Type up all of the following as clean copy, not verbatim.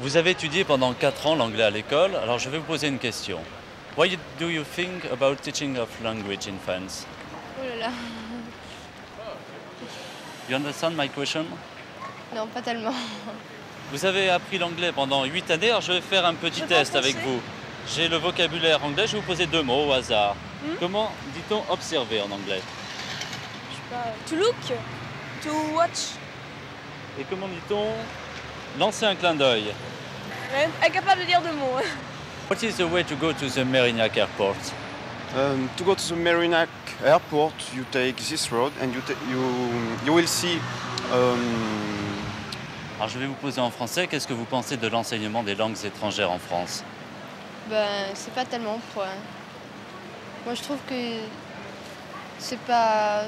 Vous avez étudié pendant 4 ans l'anglais à l'école, alors je vais vous poser une question. Do you think about teaching of language in France? Oh là là. You understand my question? Non, pas tellement. Vous avez appris l'anglais pendant 8 années, alors je vais faire un petit test avec vous. J'ai le vocabulaire anglais, je vais vous poser 2 mots au hasard. Comment dit-on observer en anglais? Je sais pas. To look, to watch. Et comment dit-on lancer un clin d'œil? Ouais, incapable de dire 2 mots. What is the way to go to the Mérignac airport? To go to the Mérignac airport, you take this road and you will see. Alors je vais vous poser en français, qu'est-ce que vous pensez de l'enseignement des langues étrangères en France? Ben, c'est pas tellement pour. Moi, je trouve que c'est pas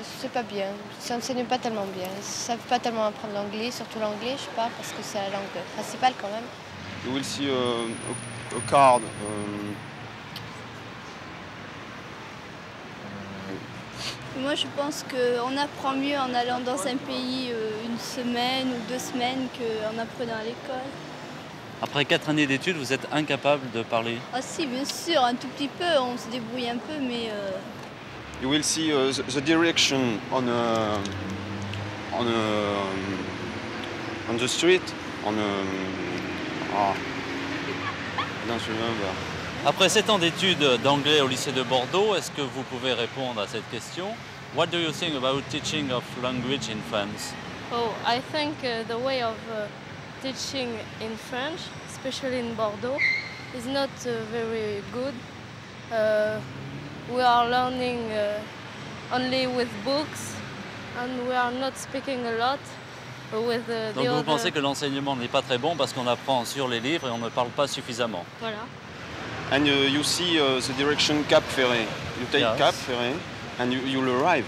bien. Ça enseigne pas tellement bien. Ils savent pas tellement apprendre l'anglais, surtout l'anglais, je parle, parce que c'est la langue principale quand même. You will see a card. Moi, je pense qu'on apprend mieux en allant dans un pays une semaine ou 2 semaines qu'en apprenant à l'école. Après 4 années d'études, vous êtes incapable de parler? Ah si, bien sûr, un tout petit peu, on se débrouille un peu, mais... You will see the direction on the street. Non, je remember. Après 7 ans d'études d'anglais au lycée de Bordeaux, est-ce que vous pouvez répondre à cette question? What do you think about teaching of language in France? Oh, I think the way of teaching in French, especially in Bordeaux, is not very good. We are learning only with books and we are not speaking a lot with the Donc vous other... pensez que l'enseignement n'est pas très bon parce qu'on apprend sur les livres et on ne parle pas suffisamment? Voilà. And you see the direction Cap Ferret. You take Yes. Cap Ferret and you'll arrive.